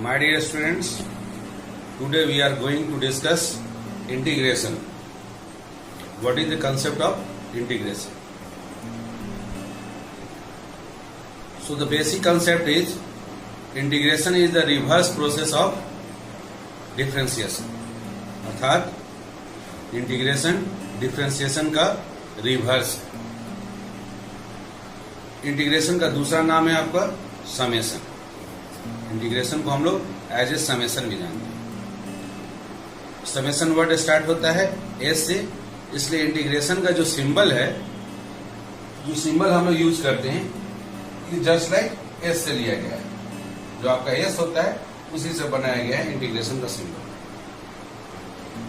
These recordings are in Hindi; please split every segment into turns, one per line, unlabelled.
My dear students, today we are going to discuss integration. What is the concept of integration? So the basic concept is integration is the reverse process of differentiation. अर्थात इंटीग्रेशन डिफरेंशिएशन का रिवर्स। इंटीग्रेशन का दूसरा नाम है आपका समेशन। इंटीग्रेशन को हम लोग एज ए समेशन भी जानते हैं। समेशन वर्ड स्टार्ट होता है एस से, इसलिए इंटीग्रेशन का जो सिंबल है, जो सिंबल हम लोग यूज करते हैं, जस्ट लाइक एस से लिया गया है। जो आपका एस होता है उसी से बनाया गया है इंटीग्रेशन का सिंबल।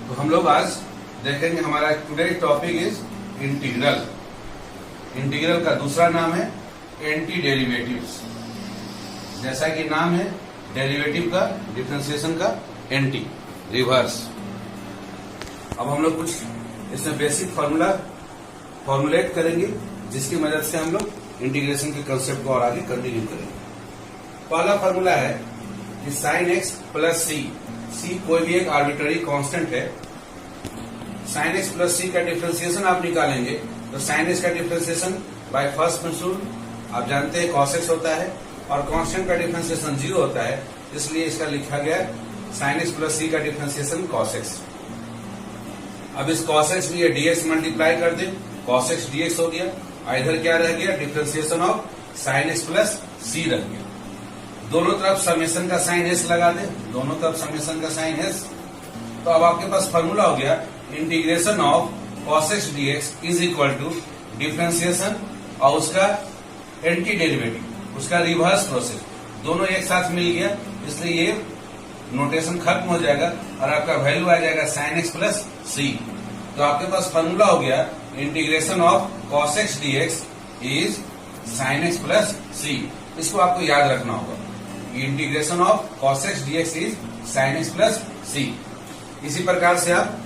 तो हम लोग आज देखेंगे, हमारा today topic is integral. Integral का दूसरा नाम है एंटी डेरिवेटिव्स। जैसा कि नाम है डेरिवेटिव का, डिफरेंशिएशन का एंटी, रिवर्स। अब हम लोग कुछ इसमें बेसिक फॉर्मुलेट करेंगे, जिसकी मदद से हम लोग इंटीग्रेशन के कंसेप्ट को और आगे कंटिन्यू करेंगे। पहला फॉर्मूला है कि साइन एक्स प्लस सी। सी कोई भी एक आर्बिट्ररी कांस्टेंट है। साइन एक्स प्लस सी का डिफरेंशिएशन आप निकालेंगे तो साइन एक्स का डिफरेंशिएशन बाय फर्स्ट प्रिंसिपल आप जानते हैं कॉस एक्स होता है, और कांस्टेंट का डिफरेंशिएशन 0 होता है, इसलिए इसका लिखा गया साइन एक्स प्लस सी का डिफरेंशिएशन कॉस एक्स। अब इस कॉस एक्स में ये डीएक्स मल्टीप्लाई कर दे, कॉस एक्स डीएक्स हो गया, और इधर क्या रह गया, differentiation of sine x plus c रह गया। दोनों तरफ समेशन का साइन एस लगा दे, दोनों तरफ समेशन का साइन एस। तो अब आपके पास फॉर्मूला हो गया integration of cos x dx is equal to differentiation और उसका एंटी डेरिवेटिव, उसका रिवर्स प्रोसेस, दोनों एक साथ मिल गया, इसलिए ये नोटेशन खत्म हो जाएगा और आपका वैल्यू आ जाएगा साइन एक्स प्लस सी। तो आपके पास फॉर्मूला हो गया integration of cos x dx is sine x plus c. इसको आपको याद रखना होगा, integration of cos x dx is sine x plus c. इसी प्रकार से आप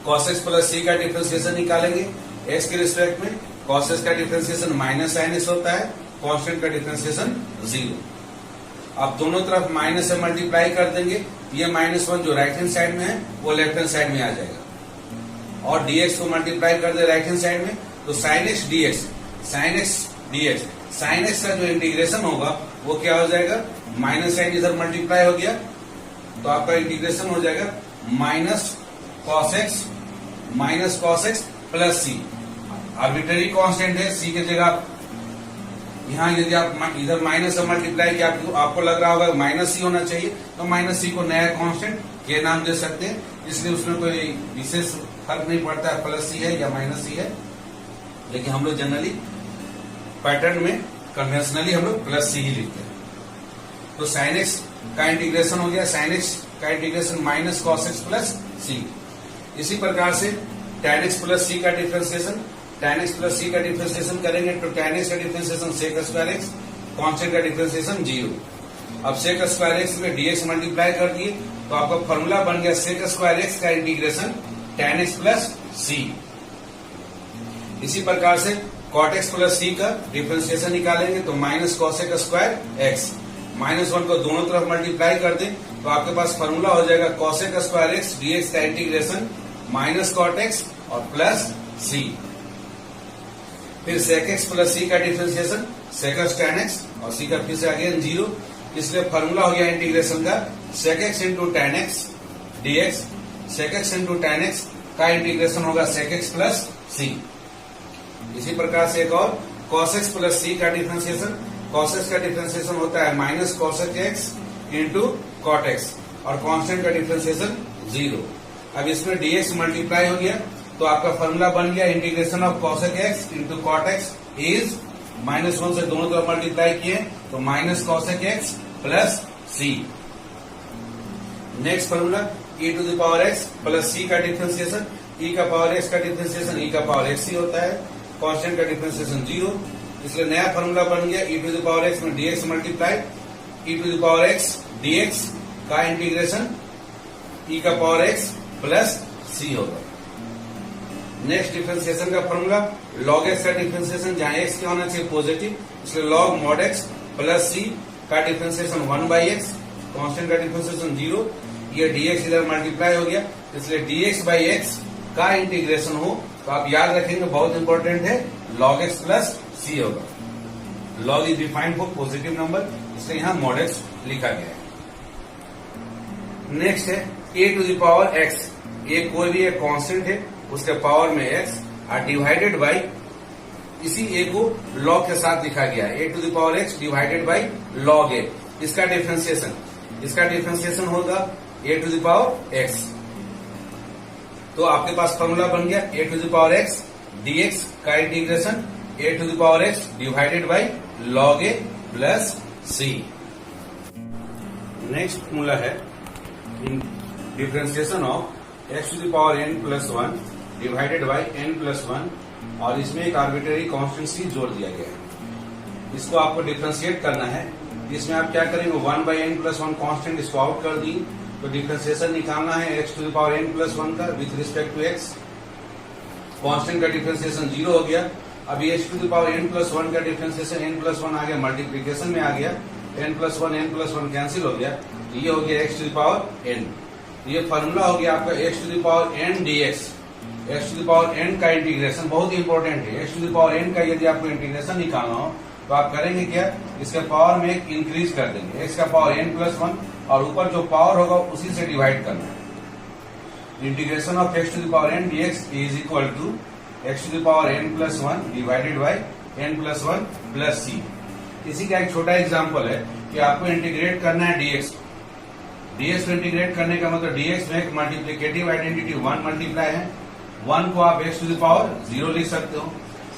कॉस एक्स प्लस सी का डिफरेंशिएशन निकालेंगे एक्स के रिस्पेक्ट में। कॉस एक्स का डिफरेंशिएशन माइनस साइन एक्स होता है, कांस्टेंट का डिफरेंशिएशन 0। आप दोनों तरफ माइनस से मल्टीप्लाई कर देंगे, ये -1 जो राइट हैंड साइड में है वो लेफ्ट हैंड साइड में आ जाएगा, और डीएक्स को मल्टीप्लाई कर दे राइट हैंड साइड में, तो sine x dx, sine x dx, sine x का जो इंटीग्रेशन होगा वो क्या हो जाएगा, माइनस साइन इधर मल्टीप्लाई हो गया, तो आपका इंटीग्रेशन हो जाएगा माइनस कॉस एक्स प्लस सी। आर्बिट्ररी कांस्टेंट है, सी की जगह यहाँ यदि आप इधर माइनस से मल्टीप्लाई किया, आपको लग रहा होगा माइनस सी होना चाहिए, तो माइनस सी को नया कांस्टेंट के नाम दे सकते हैं, इसलिए उसमें कोई विशेष फर्क नहीं पड़ता है प्लस सी है या माइनस सी है। लेकिन हम लोग जनरली पैटर्न में कन्वेंशनली हम लोग प्लस सी ही लिखते हैं। तो साइन एक्स का इंटीग्रेशन हो गया, साइन एक्स का integration minus cos x plus c. इसी प्रकार से tan x प्लस सी का differentiation, tan x plus c का डिफरेंशिएशन करेंगे तो tan x का differentiation sec square x, constant का डिफरेंशिएशन 0। अब sec स्क्वायर x में dx मल्टीप्लाई कर दिए तो आपका फॉर्मूला बन गया sec स्क्वायर x का integration tan x plus c. इसी प्रकार से cot x प्लस सी का डिफरेंशिएशन निकालेंगे तो माइनस cosec स्क्वायर x, -1 को दोनों तरफ मल्टीप्लाई कर दें तो आपके पास फॉर्मूला हो जाएगा cosec स्क्वायर x dx का इंटीग्रेशन माइनस cot x और प्लस सी। फिर sec x प्लस सी का डिफरेंशिएशन sec tan x और सी का फिर से अगेन 0, इसलिए फॉर्मूला हो गया इंटीग्रेशन का sec x into tan x dx, sec x into tan x का इंटीग्रेशन होगा sec x प्लस सी। इसी प्रकार से एक और cos x प्लस सी का डिफरेंशिएशन, cos x का डिफरेंशिएशन होता है minus cosec x into cot x और कांस्टेंट का डिफरेंशिएशन 0। अब इसमें dx मल्टीप्लाई हो गया तो आपका फॉर्मूला बन गया integration of cosec x into cot x is -1 से दोनों तरफ मल्टीप्लाई किए तो minus cosec x plus c. Next formula e to the power x plus c का डिफरेंशिएशन, e का पावर x का डिफरेंशिएशन e का पावर x होता है, कांस्टेंट का डिफरेंशिएशन 0, इसलिए नया फॉर्मूला बन गया e to the power x में dx multiply e to the power x dx का इंटीग्रेशन e का पावर x प्लस सी होगा। नेक्स्ट डिफरेंशिएशन का फॉर्मूला log x का डिफरेंशिएशन, जहां x क्या होना चाहिए पॉजिटिव, इसलिए log mod x plus c का डिफरेंशिएशन 1/x, कांस्टेंट का डिफरेंशिएशन 0, ये dx इधर मल्टीप्लाई हो गया, इसलिए dx बाई एक्स का इंटीग्रेशन हो तो आप याद रखेंगे, बहुत इंपॉर्टेंट है, log x प्लस c होगा। log is defined for positive number, इसलिए यहां mod x लिखा गया है। नेक्स्ट है a to the power x, ये कोई भी एक कांस्टेंट है, उसके पावर में x और डिवाइडेड बाई, इसी a को log के साथ लिखा गया है, a to the power x divided by log a। इसका डिफरेंशिएशन होगा a to the power x। तो आपके पास फॉर्मूला बन गया a to the power x dx का integration a to the power x divided by log a plus c। Next formula है differentiation of x to the power n plus 1 divided by n plus 1, और इसमें एक आर्बिट्रेरी कांस्टेंट c जोड़ दिया गया है। इसको आपको डिफरेंशिएट करना है। इसमें आप क्या करेंगे, 1 बाई n प्लस 1 कांस्टेंट इसको आउट कर दी, तो डिफरेंशिएशन निकालना है x to the power n plus 1 का with respect to x। Constant का डिफरेंशिएशन 0 हो गया। अभी h to the power n plus 1 का डिफरेंशिएशन n प्लस 1 आ गया, मल्टीप्लीकेशन में आ गया, n प्लस 1 कैंसिल हो गया, ये हो गया x to the power n। ये फॉर्मूला हो गया आपका x to the power n dx। x to the power n का इंटीग्रेशन बहुत ही इंपॉर्टेंट है। x to the power n का यदि आपको इंटीग्रेशन निकालना हो तो आप करेंगे क्या, इसके पावर में एक इंक्रीज कर देंगे, x का पावर n प्लस 1 और ऊपर जो पावर होगा उसी से डिवाइड करना है। Integration of x to the power n dx is equal to x to the power n plus 1 divided by n plus 1 plus c। इसी का एक छोटा एग्जाम्पल है कि आपको इंटीग्रेट करना है dx। dx को इंटीग्रेट करने का मतलब dx में एक मल्टीप्लीकेटिव आइडेंटिटी 1 मल्टीप्लाई है, 1 को आप x टू द पावर 0 लिख सकते हो।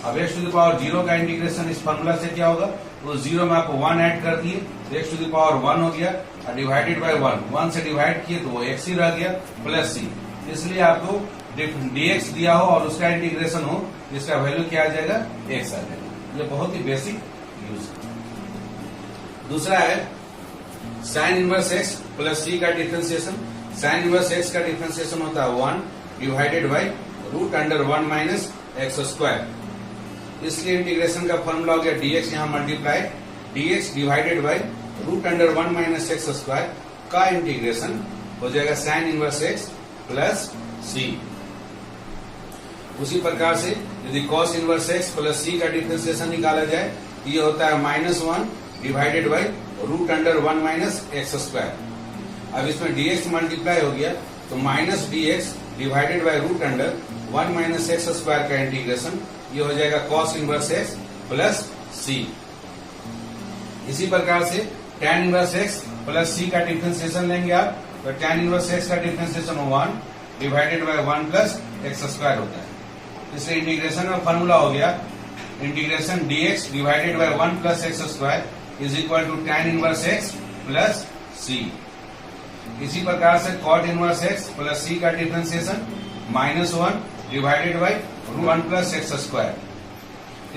अब x टू द पावर 0 का इंटीग्रेशन इस फॉर्मूला से क्या होगा, वो 0 में आपको 1 ऐड कर दिए, x टू द पावर 1 हो गया, और डिवाइडेड बाय 1 से डिवाइड किए तो वो x ही रह गया प्लस c। इसलिए आपको dx दिया हो और उसका इंटीग्रेशन हो, जिसका वैल्यू क्या आ जाएगा, x आ जाएगा। ये बहुत ही बेसिक यूज है। दूसरा है sine inverse x plus c का डिफरेंशिएशन। साइन इनवर्स x का डिफरेंशिएशन होता है 1 divided by root under 1 minus x square. इसलिए इंटीग्रेशन का फॉर्मूला हो गया dx, यहाँ multiply dx divided by root under 1 minus x square का इंटीग्रेशन हो जाएगा sine inverse x plus c। उसी प्रकार से यदि cos inverse x plus c का डिफरेंशिएशन निकाला जाए, ये होता है -1 divided by root under 1 minus x square. अब इसमें dx मल्टीप्लाई हो गया तो minus dx divided by root under 1 minus x square का इंटीग्रेशन, ये हो जाएगा cos inverse x plus c। इसी प्रकार से tan inverse x plus c का डिफरेंशिएशन लेंगे आप, तो tan इनवर्स x का differentiation 1 divided by 1 plus x square होता है। इससे इंटीग्रेशन का फॉर्मूला हो गया integration dx divided by 1 plus x square is equal to tan inverse x plus c। इसी प्रकार से cot inverse x plus c का differentiation -1 divided by 1 plus x square.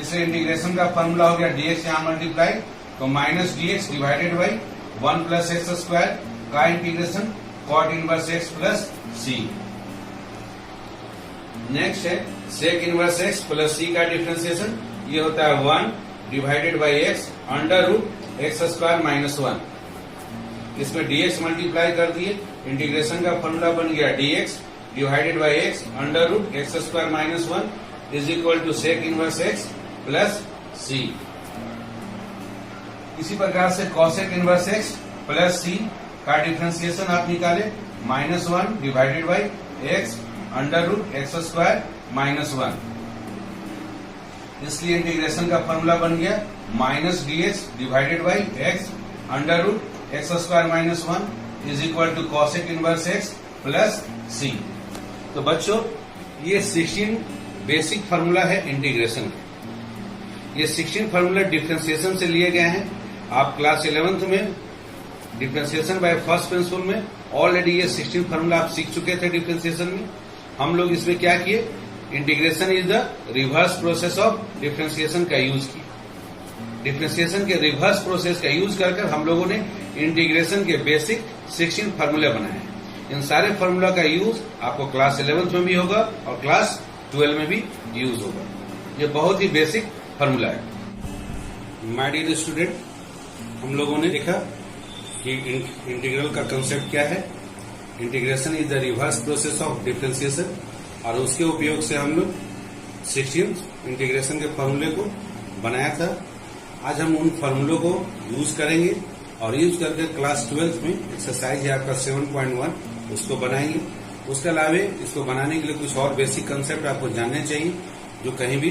इससे इंटीग्रेशन का फॉर्मूला हो गया dx यहाँ मल्टीप्लाई, तो minus dx divided by 1 plus x square का integration cot inverse x plus c। Next है sec inverse x plus c का डिफरेंशिएशन, ये होता है 1 divided by x under root x square minus 1। इसमें dx मल्टीप्लाई कर दिए, इंटीग्रेशन का फॉर्मूला बन गया dx divided by x under root x square minus 1 is equal to sec inverse x plus c। इसी प्रकार से cosec inverse x plus c का डिफरेंशिएशन आप निकाले, -1 divided by x under root x square minus 1। इसलिए इंटीग्रेशन का फॉर्मूला बन गया minus dx divided by x under root x square minus 1 is equal to cosec inverse x plus c। तो बच्चों, ये 16 बेसिक फार्मूला है इंटीग्रेशन के। ये 16 फार्मूला डिफरेंशिएशन से लिए गए हैं। आप क्लास 11th में डिफरेंशिएशन बाय फर्स्ट प्रिंसिपल में ऑलरेडी ये 16 फार्मूला आप सीख चुके थे डिफरेंशिएशन में। हम लोग इसमें क्या किए, integration is the reverse process of differentiation का यूज किया। डिफरेंशिएशन के रिवर्स प्रोसेस का यूज कर हम लोगों ने इंटीग्रेशन के बेसिक 16 फार्मूले बनाए हैं। इन सारे फार्मूला का यूज आपको क्लास 11th में भी होगा और क्लास 12 में भी यूज होगा। ये बहुत ही बेसिक फार्मूला है। माय डियर स्टूडेंट, हम लोगों ने देखा कि इंटीग्रल का कंसेप्ट क्या है। Integration is the reverse process of differentiation, और उसके उपयोग से हम लोग 16 इंटीग्रेशन के फॉर्मूले को बनाया था। आज हम उन फॉर्मूलों को यूज करेंगे और यूज करके क्लास 12 में एक्सरसाइज है आपका 7.1 उसको बनाएंगे। उसके अलावा इसको बनाने के लिए कुछ और बेसिक कंसेप्ट आपको जानने चाहिए जो कहीं भी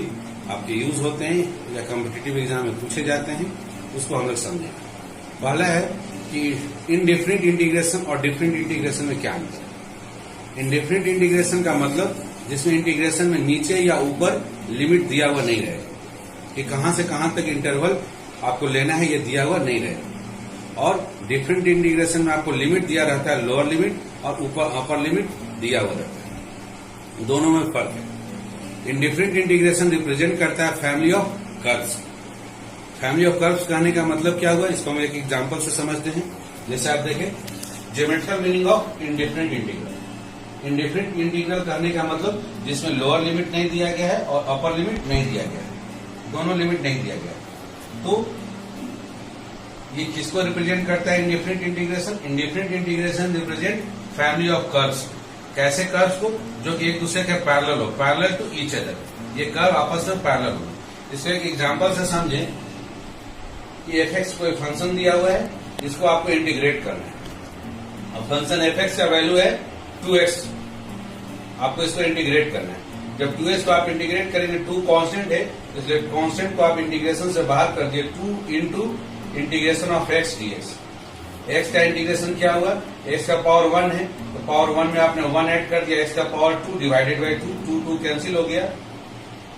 आपके यूज होते हैं या कॉम्पिटिटिव एग्जाम में पूछे जाते हैं, उसको हम लोग समझेंगे। पहला है कि इनडिफरेंट इंटीग्रेशन और डिफरेंट इंटीग्रेशन में क्या अंतर है। इनडिफरेंट इंटीग्रेशन का मतलब जिसमें इंटीग्रेशन में नीचे या ऊपर लिमिट दिया हुआ नहीं रहेगा कि कहां से कहां तक इंटरवल आपको लेना है, ये दिया हुआ नहीं रहेगा। और डिफरेंट इंटीग्रेशन में आपको लिमिट दिया रहता है, लोअर लिमिट, और ऊपर अपर लिमिट दिया हुआ रहता है। दोनों में फर्क है। इनडिफरेंट इंटीग्रेशन रिप्रेजेंट करता है family of curves. Family of curves कहने का मतलब क्या हुआ, इसको हम एक एग्जांपल से समझते हैं। जैसे आप देखें, geometrical meaning of indifferent integral. Indifferent integral कहने का मतलब जिसमें लोअर लिमिट नहीं दिया गया है और अपर लिमिट नहीं दिया गया है, दोनों लिमिट नहीं दिया गया है। तो ये किसको रिप्रेजेंट करता है indifferent integration? Indifferent integration represent family of curves. कैसे कर्व्स को? जो कि एक दूसरे के पैरेलल हो, पैरेलल टू ईच अदर। ये कर्व आपस में पैरेलल हो। इसको एक एग्जांपल से समझें कि एफ कोई फंक्शन दिया हुआ है, इसको आपको इंटीग्रेट करना है। अब फंक्शन एफ का वैल्यू है 2x, आपको इसको इंटीग्रेट करना है। जब 2x को आप इंटीग्रेट करेंगे, 2 कांस्टेंट है, इसलिए कांस्टेंट को आप इंटीग्रेशन से बाहर कर दिए, 2 into integration of x dx। x का इंटीग्रेशन क्या हुआ? x का पावर 1 है, तो पावर 1 में आपने 1 ऐड कर दिया, x का पावर 2 डिवाइडेड बाई 2 कैंसिल हो गया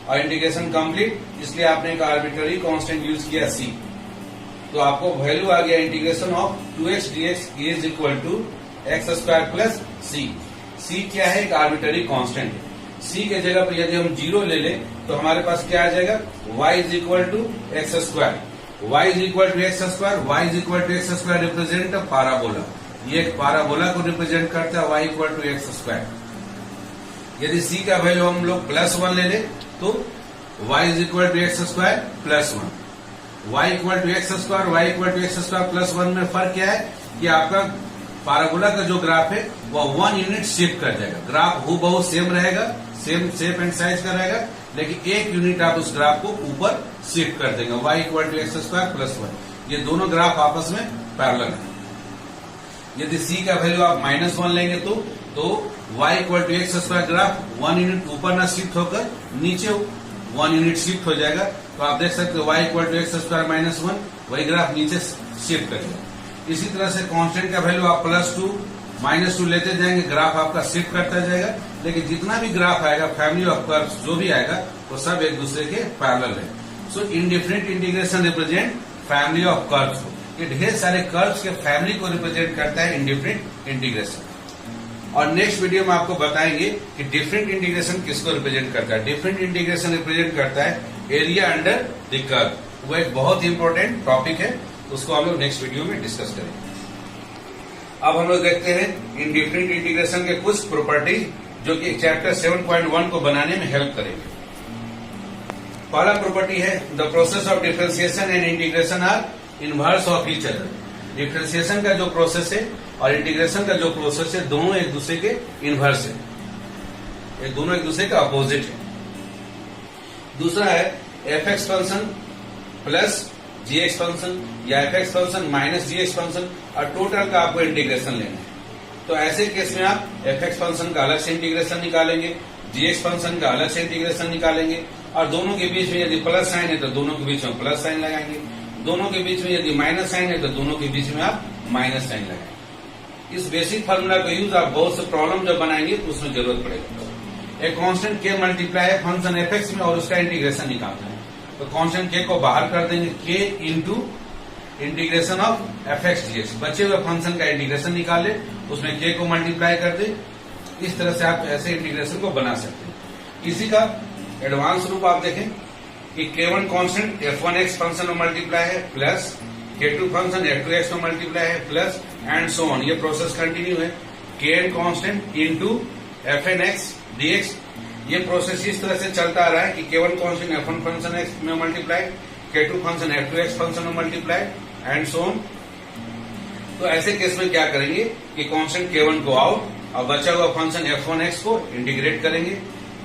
और इंटीग्रेशन कंप्लीट। इसलिए आपने एक आर्बिट्ररी कांस्टेंट यूज किया c, तो आपको वैल्यू आ गया integration of 2x dx is equal to x square plus सी। सी क्या है? एक आर्बिट्ररी कांस्टेंट है। सी के जगह पर यदि हम 0 ले लें तो हमारे पास क्या आ जाएगा? y is equal to x square. y is equal to x square, y is equal to x square represent parabola. ये एक पाराबोला को रिप्रेजेंट करता है, y equal to x square. यदि c का वैल्यू हम लोग +1 ले लें तो y is equal to x square plus 1। y equal to x square, y equal to x square plus 1 में फर्क क्या है कि आपका पाराबोला का जो ग्राफ है वह 1 यूनिट शिफ्ट कर जाएगा। ग्राफ हूबहू सेम रहेगा, सेम शेप एंड साइज का रहेगा, लेकिन 1 यूनिट आप उस ग्राफ को ऊपर शिफ्ट कर देंगे। y equal to x square plus 1, ये दोनों ग्राफ आपस में पैरेलल है। यदि c का वैल्यू आप -1 लेंगे तो y equal to x square graph 1 unit ऊपर ना शिफ्ट होकर नीचे 1 यूनिट शिफ्ट हो जाएगा। तो आप देख सकते हो y equal to x square -1, वही ग्राफ नीचे शिफ्ट करेगा। इसी तरह से कांस्टेंट का वैल्यू आप +2 -2 लेते जाएंगे, ग्राफ आपका शिफ्ट करता जाएगा। लेकिन जितना भी ग्राफ आएगा, फैमिली ऑफ कर्व्स जो भी आएगा, वो सब एक दूसरे के पैरेलल है। So indifferent integration represent family of curves को। ये ढेर सारे कर्व्स के फैमिली को रिप्रेजेंट करता है इनडिफरेंट इंटीग्रेशन। और नेक्स्ट वीडियो में आपको बताएंगे कि डिफरेंट इंटीग्रेशन किसको रिप्रेजेंट करता है। डिफरेंट इंटीग्रेशन रिप्रेजेंट करता है एरिया अंडर द कर्व। वो एक बहुत ही इंपॉर्टेंट टॉपिक है, उसको हम लोग नेक्स्ट वीडियो में डिस्कस करेंगे। अब हम लोग देखते हैं इनडिफरेंट इंटीग्रेशन के कुछ प्रॉपर्टीज जो कि चैप्टर 7.1 को बनाने में हेल्प करेंगे। पहला प्रॉपर्टी है the process of differentiation and integration are inverse of each other. Differentiation का जो प्रोसेस है और इंटीग्रेशन का जो प्रोसेस है, दोनों एक दूसरे के इनवर्स है, ये दोनों एक दूसरे का अपोजिट है। दूसरा है एफ एक्स फंक्शन प्लस जी एक्स फंक्शन या एफ एक्स फंक्शन माइनस जी एक्स फंक्शन, और टोटल का आपको इंटीग्रेशन लेना है। तो ऐसे केस में आप एफ एक्स फंक्शन का अलग से इंटीग्रेशन निकालेंगे, जी एक्स फंक्शन का अलग से इंटीग्रेशन निकालेंगे, और दोनों के बीच में यदि प्लस साइन है तो दोनों के बीच में प्लस साइन लगाएंगे, दोनों के बीच में यदि माइनस साइन है तो दोनों के बीच में आप माइनस साइन लगाएंगे। इस बेसिक फार्मूला का यूज आप बहुत से प्रॉब्लम जब बनाएंगे तो उसमें जरूरत पड़ेगा। एक कांस्टेंट के मल्टीप्लाई है फंक्शन एफ एक्स में और उसका इंटीग्रेशन निकालना है, तो कांस्टेंट के को बाहर कर देंगे, के into integration of F x D x. बचे हुए फंक्शन का इंटीग्रेशन निकाले, उसमें के को मल्टीप्लाई कर दे। इस तरह से आप ऐसे इंटीग्रेशन को बना सकते हैं। इसी का एडवांस रूप आप देखें कि k1 कांस्टेंट f1x फंक्शन में मल्टीप्लाई है, प्लस k2 फंक्शन f2x में मल्टीप्लाई है, प्लस एंड सो ऑन। ये प्रोसेस कंटिन्यू है। kn constant into fnx dx, ये प्रोसेस इस तरह से चलता आ रहा है कि k1 constant f1 function x में multiply, k2 function f2x function में मल्टीप्लाई एंड सो ऑन। तो ऐसे केस में क्या करेंगे कि कांस्टेंट K1 को आउट और बचा हुआ फंक्शन f1x को इंटीग्रेट करेंगे।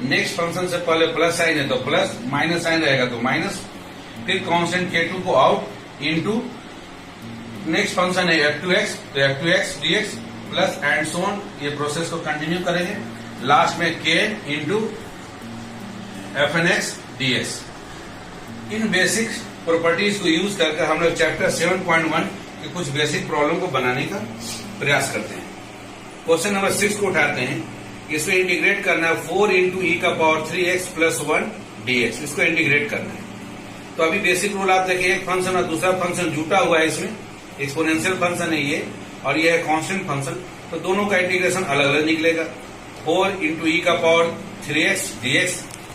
नेक्स्ट फंक्शन से पहले प्लस साइन है तो प्लस, माइनस साइन रहेगा तो माइनस, फिर कांस्टेंट K2 को आउट इनटू नेक्स्ट फंक्शन है f2x तो f2x dx plus and so on. ये प्रोसेस को कंटिन्यू करेंगे। लास्ट में k इंटू fnx dx। इन बेसिक प्रॉपर्टीज को यूज करके हम लोग चैप्टर 7.1 के कुछ बेसिक प्रॉब्लम को बनाने का प्रयास करते हैं। क्वेश्चन नंबर 6 को उठाते हैं। इसमें इंटीग्रेट करना है 4 इंटू ई का पावर 3x प्लस 1 dx। इसको इंटीग्रेट करना है। तो अभी बेसिक रूल आप देखिए, एक फंक्शन और दूसरा फंक्शन जुटा हुआ है, इसमें एक्सपोनेंशियल फंक्शन है ये और ये है कांस्टेंट फंक्शन, तो दोनों का इंटीग्रेशन अलग अलग निकलेगा। 4 इंटू ई का पावर 3x dx,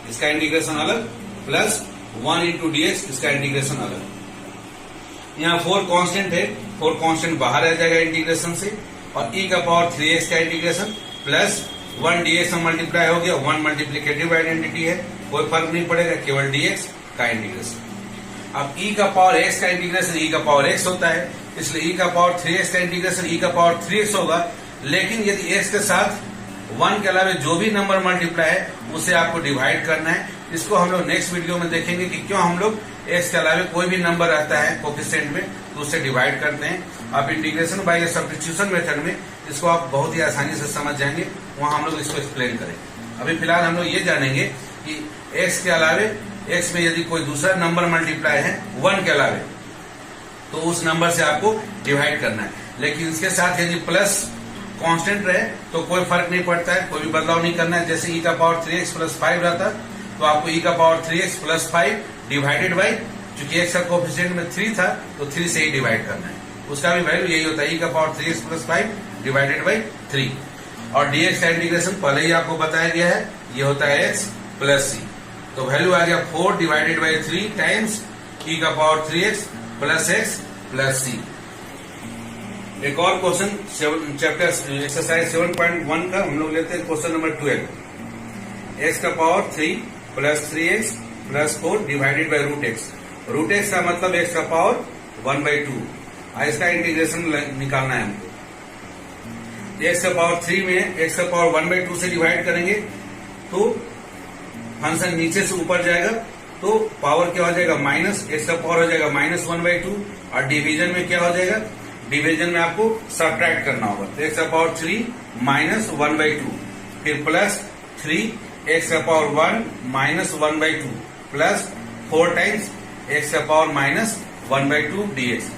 इसका इंटीग्रेशन अलग, प्लस 1 इंटू dx, इसका इंटीग्रेशन अलग। यहाँ 4 कांस्टेंट है, 4 कांस्टेंट बाहर आ जाएगा इंटीग्रेशन से, और e का पावर 3x का इंटीग्रेशन प्लस 1 dx में मल्टीप्लाई हो गया। 1 मल्टीप्लीकेटिव आइडेंटिटी है, कोई फर्क नहीं पड़ेगा, केवल dx का इंटीग्रेशन। अब e का पावर x का इंटीग्रेशन e का पावर x होता है, इसलिए e का पावर 3x का इंटीग्रेशन e का पावर 3x होगा। लेकिन यदि x के साथ 1 के अलावा जो भी नंबर मल्टीप्लाई है उसे आपको डिवाइड करना है। इसको हम लोग नेक्स्ट वीडियो में देखेंगे कि क्यों हम लोग x के अलावा कोई भी नंबर रहता है कोफिशिएंट में तो उसे डिवाइड करते हैं। आप इंटीग्रेशन बाय सब्स्टिट्यूशन मेथड में इसको आप बहुत ही आसानी से समझ जाएंगे, वहां हम लोग इसको एक्सप्लेन करेंगे। अभी फिलहाल हम लोग ये जानेंगे कि x के अलावे x में यदि कोई दूसरा नंबर मल्टीप्लाई है 1 के अलावे तो उस नंबर से आपको डिवाइड करना है। लेकिन इसके साथ यदि प्लस कांस्टेंट रहे तो कोई फर्क नहीं पड़ता है, कोई भी बदलाव नहीं करना है। जैसे e का पावर 3x प्लस 5 रहता तो आपको e का power 3x plus 5 divided by, चूंकि x का कोफिशिएंट में 3 था तो 3 से ही डिवाइड करना है। उसका भी वैल्यू यही होता है, e का power 3x plus 5 divided by 3। और dx का इंटीग्रेशन पहले ही आपको बताया गया है, ये होता है x प्लस c। तो वैल्यू आ गया 4 डिवाइडेड बाई 3 टाइम्स e का power 3x plus x plus c। एक और क्वेश्चन चैप्टर एक्सरसाइज 7.1 का हम लोग लेते हैं। क्वेश्चन नंबर 12, x का power 3 plus 3x plus 4 divided by root x. Root x का मतलब x का पावर 1/2। इसका इंटीग्रेशन निकालना है हमको। x का पावर 3 में x का पावर 1/2 से डिवाइड करेंगे तो फंक्शन नीचे से ऊपर जाएगा, तो पावर क्या हो जाएगा माइनस, x का पावर हो जाएगा माइनस 1/2। और डिवीजन में क्या हो जाएगा, डिवीजन में आपको सब्ट्रैक्ट करना होगा। तो x का पावर 3 माइनस 1/2, फिर प्लस 3 x का power 1 minus 1/2 plus 4 times x का पावर माइनस 1/2 dx।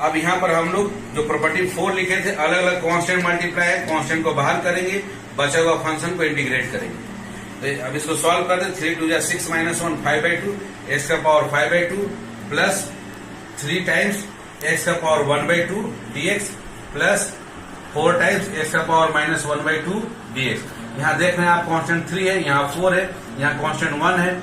अब यहाँ पर हम लोग जो प्रॉपर्टी 4 लिखे थे, अलग अलग कांस्टेंट मल्टीप्लाई है, कांस्टेंट को बाहर करेंगे, बचा हुआ फंक्शन को इंटीग्रेट करेंगे। तो अब इसको सॉल्व कर दे। 3 2 6 माइनस 1 5/2, x का पावर 5/2 प्लस 3 टाइम्स x का power 1/2 dx plus 4 times x का पावर माइनस 1/2 dx। यहाँ देख रहे हैं आप कांस्टेंट 3 है, यहाँ 4 है, यहाँ कांस्टेंट 1 है।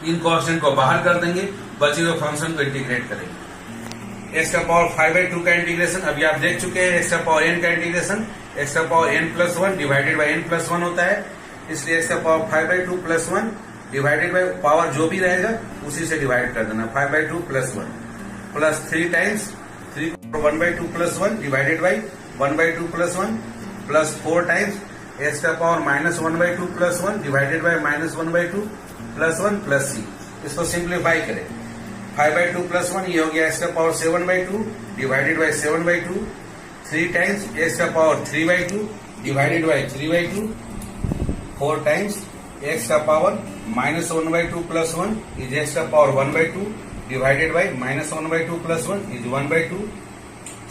इन कांस्टेंट को बाहर कर देंगे, बचे हुए फंक्शन को इंटीग्रेट करेंगे। x का पावर 5/2 का इंटीग्रेशन अभी आप देख चुके हैं। x का पावर n का इंटीग्रेशन x का power n plus 1 divided by n plus 1 होता है, इसलिए x का power 5/2 plus 1 divided by power जो भी रहेगा उसी से डिवाइड कर देना। 5/2 plus 1 plus 3 times 3 1/2 plus 1 divided by 1/2 plus 1 plus 4 times x का power minus 1/2 plus 1 divided by minus 1/2 plus 1 plus c। इसको सिंप्लीफाई करें। 5/2 प्लस 1 ये हो गया x का power 7/2 divided by 7/2। 3 times x का power 3/2 divided by 3/2। 4 times x का power minus 1/2 plus 1 is x का power 1/2 divided by minus 1/2 plus 1 is 1/2।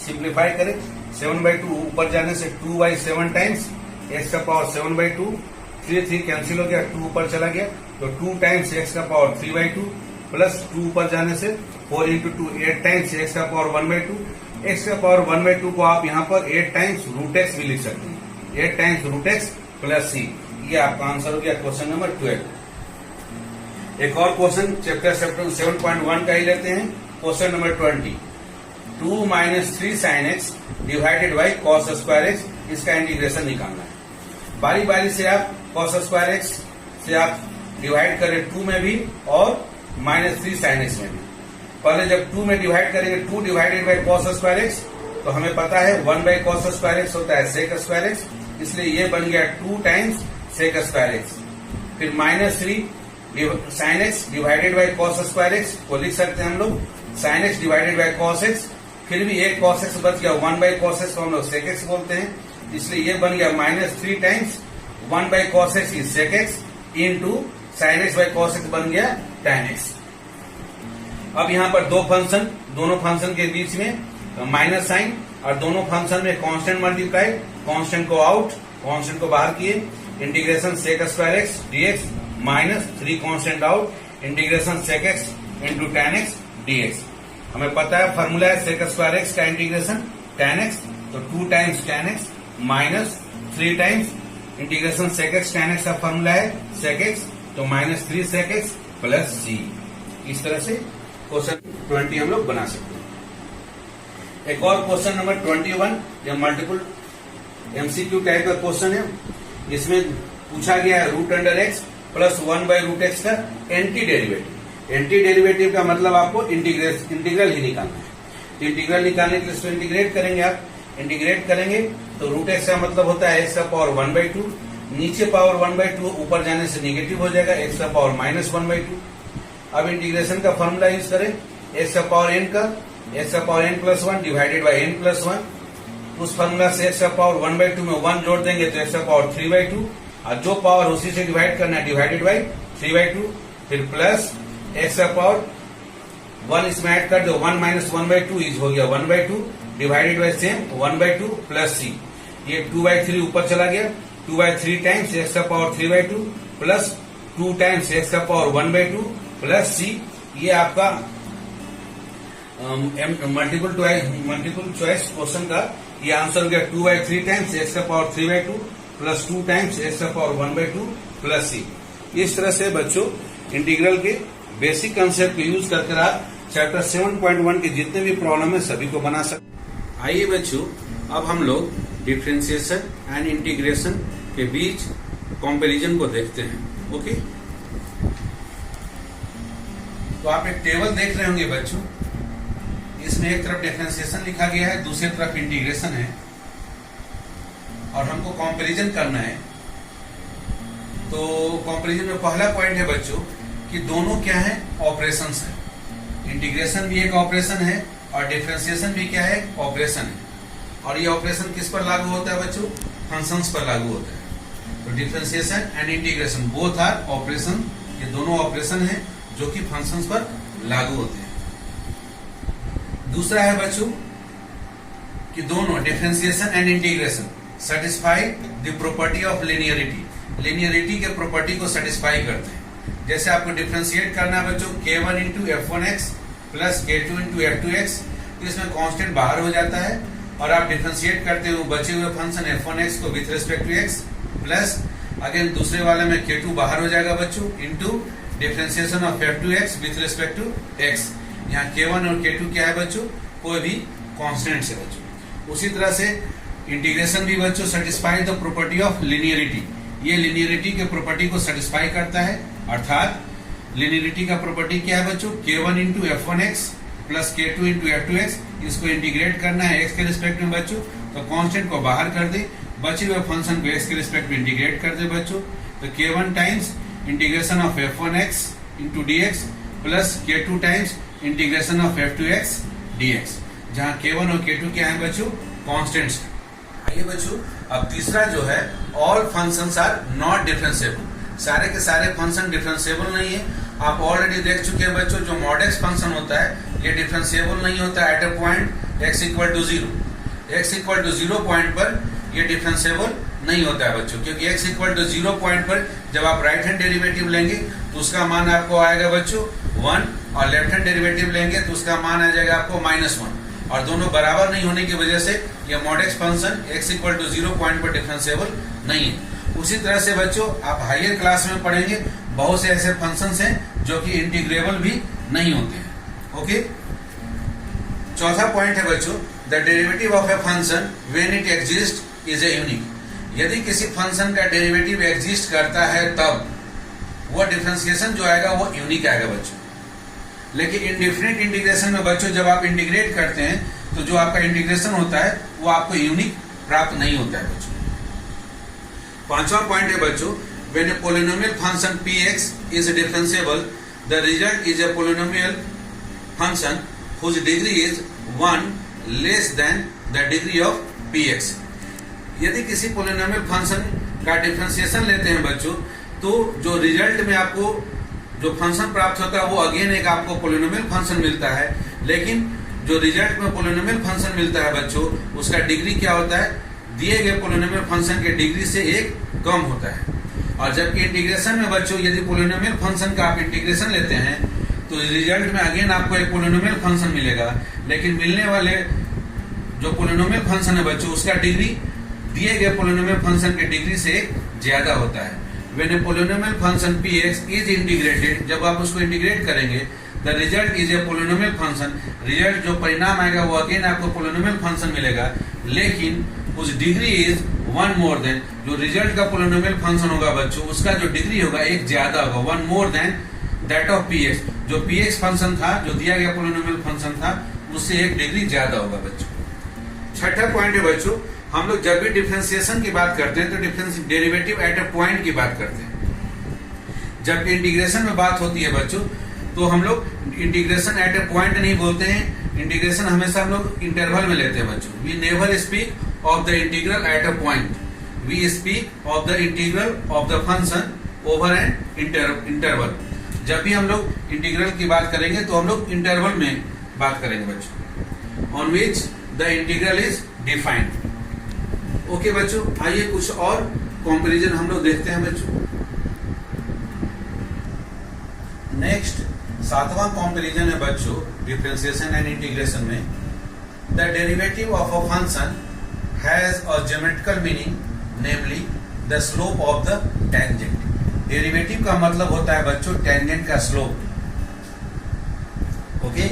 Simplify करें। 7/2 ऊपर जाने से 2/7 टाइम्स x का पावर 7/2। 3 कैंसिल हो गया, 2 ऊपर चला गया तो 2 टाइम्स x का पावर 3/2 प्लस 2 ऊपर जाने से 4 इंटू 2 8 टाइम्स x का पावर 1/2। x का पावर 1/2 को आप यहाँ पर 8 टाइम्स रूट एक्स भी लिख सकते हैं। 8 times root x plus c, ये आपका आंसर हो गया क्वेश्चन नंबर 12। एक और क्वेश्चन चैप्टर 7.1 का ही लेते हैं। Question number 20, 2 minus 3 sine x divided by cos square x, इसका इंटीग्रेशन निकालना है। बारी बारी से आप कॉस स्क्वायर x से आप डिवाइड करें 2 में भी और माइनस 3 साइन x में भी। पहले जब 2 में डिवाइड करेंगे 2 divided by cos square x, तो हमें पता है 1 बाई कॉस स्क्वायर एक्स होता है सेक स्क्वायर एक्स, इसलिए ये बन गया 2 टाइम्स सेक स्क्वायर एक्स। फिर -3 sine x divided by cos square x को लिख सकते हैं हम लोग sine x divided by cos x. फिर भी एक कॉस एक्स बच गया, 1 बाई कॉस एक्स को हम लोग सेक एक्स बोलते हैं, इसलिए ये बन गया -3 times 1 by cos x is sec x into sine x by cos x बन गया tan एक्स। अब यहाँ पर दो फंक्शन, दोनों फंक्शन के बीच में माइनस साइन और दोनों फंक्शन में कांस्टेंट मल्टीप्लाई, कांस्टेंट को आउट, कांस्टेंट को बाहर किए, integration sec square x dx -3 constant out integration sec x into tan x dx. हमें पता है फॉर्मूला है सेक स्क्वायर एक्स का इंटीग्रेशन tan एक्स, तो 2 times tan x -3 times integration sec x tan x का फॉर्मूला है सेक एक्स, तो -3 सेक एक्स प्लस सी। इस तरह से क्वेश्चन 20 हम लोग बना सकते हैं। एक और क्वेश्चन नंबर 21, यह मल्टीपल एमसीक्यू टाइप का क्वेश्चन है। इसमें पूछा गया है √x प्लस 1 बाई √x का एंटी डेरिवेटिव। एंटी डेरिवेटिव का मतलब आपको इंटीग्रल ही निकालना है। इंटीग्रल निकालने के लिए इसको इंटीग्रेट करेंगे। आप इंटीग्रेट करेंगे तो √x का मतलब होता है x का पावर 1/2, नीचे पावर 1/2 ऊपर जाने से निगेटिव हो जाएगा, x का पावर -1/2। अब इंटीग्रेशन का फॉर्मूला यूज करें, x का पावर n का x का power n+1 divided by n+1। उस फॉर्मूला से x का पावर 1/2 में 1 जोड़ देंगे तो x का पावर 3/2, और जो पावर उसी से डिवाइड करना है डिवाइडेड बाई 3/2, फिर प्लस x का पावर 1 इसमें ऐड कर दो, 1 - 1/2 इज हो गया 1/2 divided by same 1/2 plus c। ये 2/3 ऊपर चला गया, 2/3 टाइम्स x का पावर 3/2 प्लस 2 टाइम्स x का पावर 1/2 प्लस c। ये आपका मल्टीपल चॉइस क्वेश्चन का ये आंसर हो गया 2/3 टाइम्स x का पावर 3/2 प्लस 2 टाइम्स x का पावर 1/2 प्लस c। इस तरह से बच्चों इंटीग्रल के बेसिक कंसेप्ट को यूज करके आप चैप्टर 7.1 के जितने भी प्रॉब्लम है सभी को बना सकते। आइए बच्चों अब हम लोग डिफरेंशिएशन एंड इंटीग्रेशन के बीच कंपैरिजन को देखते हैं। ओके, तो आप एक टेबल देख रहे होंगे बच्चों, इसमें एक तरफ डिफरेंशिएशन लिखा गया है, दूसरी तरफ इंटीग्रेशन है, और हमको कंपैरिजन करना है। तो कंपैरिजन में पहला पॉइंट है बच्चों कि दोनों क्या है, ऑपरेशंस है। इंटीग्रेशन भी एक ऑपरेशन है और डिफरेंशिएशन भी क्या है, ऑपरेशन है। और ये ऑपरेशन किस पर लागू होता है बच्चों, फंक्शंस पर लागू होता है। तो differentiation and integration both are operation, ये दोनों ऑपरेशन है जो कि फंक्शंस पर लागू होते हैं। दूसरा है बच्चों कि दोनों differentiation and integration satisfy the property of linearity, linearity के प्रॉपर्टी को सेटिस्फाई करते हैं। जैसे आपको डिफरेंशिएट करना है बच्चों k1 × f1x plus k2 × f2x, तो इसमें कांस्टेंट बाहर हो जाता है और आप डिफरेंशिएट करते हो बचे हुए फंक्शन f1x को with respect to x plus again दूसरे वाले में k2 बाहर हो जाएगा बच्चों into differentiation of f2x with respect to x। यहाँ k1 और k2 क्या है बच्चों, कोई भी कांस्टेंट है बच्चों। उसी तरह से इंटीग्रेशन भी बच्चों satisfy the property of linearity, ये लिनियरिटी के प्रॉपर्टी को सेटिस्फाई करता है। अर्थात लिनियरिटी का प्रॉपर्टी क्या है बच्चों, k1 × f1x plus k2 × f2x, इसको इंटीग्रेट करना है x के रिस्पेक्ट में बच्चों, तो कांस्टेंट को बाहर कर दे, बचे हुए फंक्शन को x के रिस्पेक्ट में इंटीग्रेट कर दे बच्चों। तो k1 times integration of f1x into dx plus k2 times integration of f2x dx, जहां k1 और k2 क्या है बच्चों, कॉन्स्टेंट्स। आइए बच्चों अब तीसरा जो है, all functions are not differentiable, सारे के सारे फंक्शन डिफरेंशिएबल नहीं है। आप ऑलरेडी देख चुके हैं बच्चों, जो mod x फंक्शन होता है ये डिफरेंशिएबल नहीं होता eight a point x = 0। x = 0 point पर ये डिफरेंशिएबल नहीं होता है बच्चों, क्योंकि x = 0 पॉइंट पर जब आप राइट हैंड डेरिवेटिव लेंगे तो उसका मान आपको आएगा बच्चों 1, और लेफ्ट हैंड डेरिवेटिव लेंगे तो उसका मान आ जाएगा आपको -1, और दोनों बराबर नहीं होने की वजह से ये mod x function x = 0 point पर डिफरेंशिएबल नहीं है। उसी तरह से बच्चों आप हायर क्लास में पढ़ेंगे, बहुत से ऐसे फंक्शंस हैं जो कि इंटीग्रेबल भी नहीं होते हैं। ओके, चौथा पॉइंट है बच्चों, the derivative of a function when it exist is a unique. यदि किसी फंक्शन का डेरिवेटिव एग्जिस्ट करता है तब वो डिफरेंशिएशन जो आएगा वो यूनिक आएगा बच्चों। लेकिन इनडिफिनिट इंटीग्रेशन में बच्चों जब आप इंटीग्रेट करते हैं तो जो आपका इंटीग्रेशन होता है वो आपको यूनिक प्राप्त नहीं होता है बच्चों। पांचवा पॉइंट है बच्चों, when A polynomial function px is differentiable the result is a polynomial function whose degree is 1 less than the degree of px। यदि किसी पोलिनोमियल फंक्शन का डिफरेंशिएशन लेते हैं बच्चों, तो जो रिजल्ट में आपको जो फंक्शन प्राप्त होता है वो अगेन एक आपको पोलिनोमियल फंक्शन मिलता है, लेकिन जो रिजल्ट में पोलिनोमियल फंक्शन मिलता है बच्चों, उसका डिग्री क्या होता है, दिए गए पोलिनोमियल फंक्शन के डिग्री से एक कम होता है। और जबकि इंटीग्रेशन में बच्चों यदि पोलिनोमियल फंक्शन का आप इंटीग्रेशन लेते हैं तो रिजल्ट में अगेन आपको एक पोलिनोमियल फंक्शन मिलेगा, लेकिन मिलने वाले जो पोलिनोमियल फंक्शन है बच्चों उसका डिग्री दिए गए पोलिनोमियल फंक्शन के डिग्री से ज्यादा होता है। When A polynomial function px is integrated, जब आप उसको इंटीग्रेट करेंगे, the result is a polynomial function, result जो परिणाम आएगा वो अगेन आपको पोलिनोमियल फंक्शन मिलेगा, लेकिन उस डिग्री इज 1 मोर देन, जो रिजल्ट का पोलिनोमियल फंक्शन होगा बच्चों उसका जो डिग्री होगा एक ज्यादा होगा, 1 more than that of px। जो px फंक्शन था, जो दिया गया पोलिनोमियल फंक्शन था, उससे एक डिग्री ज्यादा होगा बच्चों। छठा पॉइंट है बच्चों, हम लोग जब भी डिफरेंशिएशन की बात करते हैं तो डेरिवेटिव एट अ पॉइंट की बात करते हैं। जब इंटीग्रेशन में बात होती है बच्चों तो हम लोग इंटीग्रेशन एट अ पॉइंट नहीं बोलते हैं, इंटीग्रेशन हमेशा हम लोग इंटरवल में लेते हैं बच्चों। We never speak of the integral at a point, we speak of the integral of the function over an interval. जब भी हम लोग इंटीग्रल की बात करेंगे तो हम लोग इंटरवल में बात करेंगे बच्चों, on which the integral is defined. Okay बच्चों, आइए कुछ और कंपैरिजन हम लोग देखते हैं बच्चों। नेक्स्ट सातवां कंपैरिजन है बच्चों डिफरेंशिएशन एंड इंटीग्रेशन में। The derivative of a function has a geometrical meaning, namely the slope of the tangent. Derivative का मतलब होता है बच्चों टेंजेंट का slope. Okay,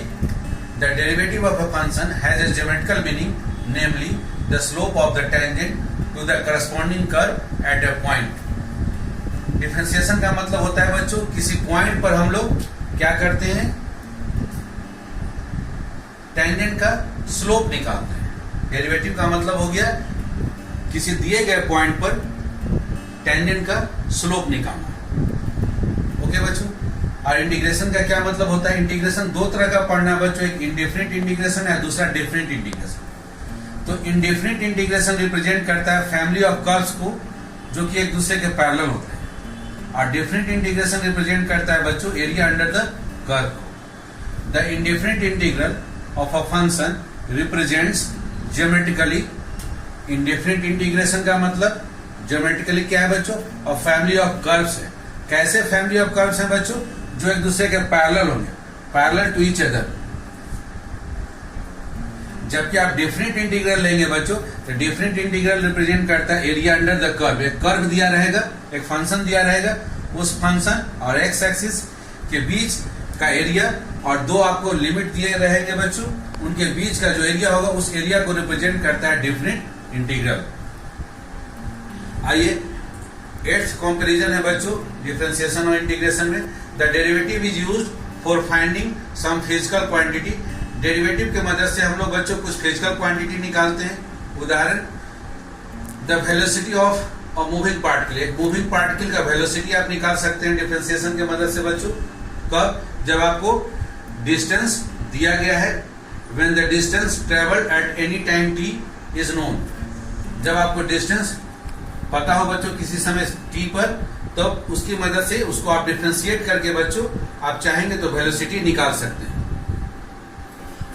the derivative of a function has a geometrical meaning, namely the slope of the tangent to the corresponding curve at a point। Differentiation का मतलब होता है बच्चों किसी पॉइंट पर हम लोग क्या करते हैं, टेंजेंट का स्लोप निकालते हैं। डेरिवेटिव का मतलब हो गया किसी दिए गए पॉइंट पर टेंजेंट का स्लोप निकालना। ओके बच्चों, और इंटीग्रेशन का क्या मतलब होता है, इंटीग्रेशन दो तरह का पढ़ना बच्चों, एक इंडिफरेंट इंटीग्रेशन है, दूसरा डिफरेंट इंटीग्रेशन। तो इंडिफरेंट इंटीग्रेशन रिप्रेजेंट करता है फैमिली ऑफ कर्व्स को जो कि एक दूसरे के पैरेलल होते हैं, और डिफरेंट इंटीग्रेशन रिप्रेजेंट करता है बच्चों एरिया अंडर द कर्व को। The indifferent integral of a function represents geometrically. Indifferent integration का मतलब ज्योमेट्रिकली क्या है बच्चों, और फैमिली ऑफ कर्व्स है। कैसे फैमिली ऑफ कर्व्स है बच्चों, जो एक दूसरे के पैरेलल होंगे, पैरेलल टू ईच अदर। जबकि आप डिफरेंट इंटीग्रल लेंगे बच्चों तो डिफरेंट इंटीग्रल रिप्रेजेंट करता है एरिया अंडर द कर्व। एक कर्व दिया रहेगा, एक फंक्शन दिया रहेगा, उस फंक्शन और एक्स एक्सिस के बीच का एरिया, और दो आपको लिमिट दिए रहेंगे बच्चों, उनके बीच का जो एरिया होगा उस एरिया को रिप्रेजेंट करता है डिफरेंट इंटीग्रल। आइए 8th कंपैरिजन है बच्चों डिफरेंशिएशन और इंटीग्रेशन में। The derivative is used for finding some physical quantity. Derivative के मदद से हम लोग बच्चों कुछ फिजिकल क्वांटिटी निकालते हैं। उदाहरण, the velocity of a moving particle. एक मूविंग पार्टिकल का वेलोसिटी आप निकाल सकते हैं डिफरेंशिएशन के मदद से बच्चों। कब, जब आपको डिस्टेंस दिया गया है, when the distance travelled at any time t is known. जब आपको डिस्टेंस पता हो बच्चों किसी समय t पर, तब उसकी मदद से उसको आप डिफरेंशिएट करके बच्चों आप चाहेंगे तो वेलोसिटी निकाल सकते हैं।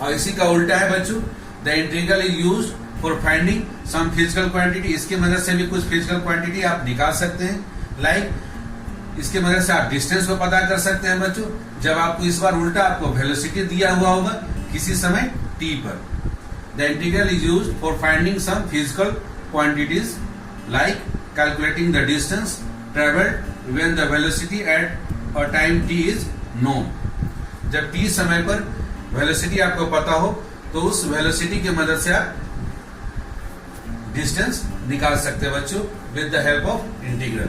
और इसी का उल्टा है बच्चों, the integral is used for finding some physical quantity. इसकी मदद से भी कुछ फिजिकल क्वांटिटी आप निकाल सकते हैं। लाइक इसके मदद से आप डिस्टेंस को पता कर सकते हैं बच्चों, जब आपको इस बार उल्टा आपको वेलोसिटी दिया हुआ होगा किसी समय t पर। The integral is used for finding some physical quantities like calculating the distance travelled when the velocity at a time t is known. जब t समय पर वेलोसिटी आपको पता हो तो उस वेलोसिटी की मदद से आप डिस्टेंस निकाल सकते हैं बच्चों with the help of integral.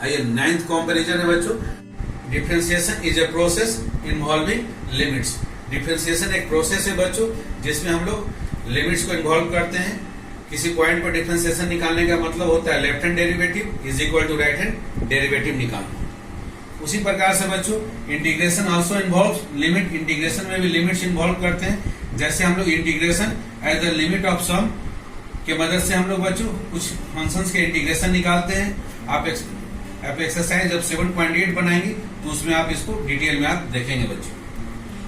आइए 9th कंपैरिजन है बच्चों, differentiation is a process involving limits. Differentiation एक प्रोसेस है बच्चों जिसमें हम लोग लिमिट्स को इन्वॉल्व करते हैं। किसी पॉइंट पर डिफरेंशिएशन निकालने का मतलब होता है left hand derivative is equal to right hand derivative निकालना। उसी प्रकार से बच्चों integration also involve limit, integration में भी लिमिट्स इन्वॉल्व करते हैं। जैसे हम लोग integration at the limit of sum के मदद से हम लोग बच्चों कुछ फंक्शंस के इंटीग्रेशन निकालते हैं। आप एक्सरसाइज जब 7.8 बनाएंगे तो उसमें आप इसको डिटेल में आप देखेंगे बच्चों।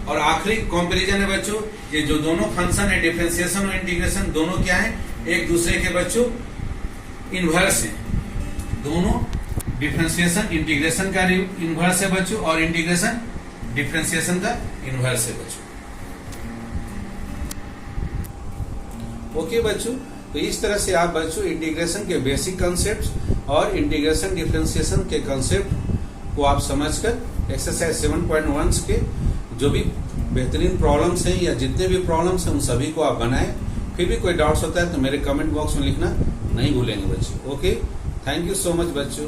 और आखिरी कंपैरिजन है बच्चों, ये जो दोनों फंक्शन है डिफरेंशिएशन और इंटीग्रेशन दोनों क्या है, एक दूसरे के बच्चों इनवर्स है। दोनों डिफरेंशिएशन इंटीग्रेशन का इनवर्स है बच्चों और इंटीग्रेशन डिफरेंशिएशन का इनवर्स है बच्चों। ओके बच्चों, तो इस तरह से आप बच्चों इंटीग्रेशन के बेसिक कॉन्सेप्ट्स और इंटीग्रेशन डिफरेंशिएशन के कॉन्सेप्ट को आप समझकर एक्सरसाइज 7.1 के जो भी बेहतरीन प्रॉब्लम्स हैं या जितने भी प्रॉब्लम्स हैं उन सभी को आप बनाएं। फिर भी कोई डाउट्स होता है तो मेरे कमेंट बॉक्स में लिखना नहीं भूलेंगे बच्चों। Okay, thank you so much बच्चों।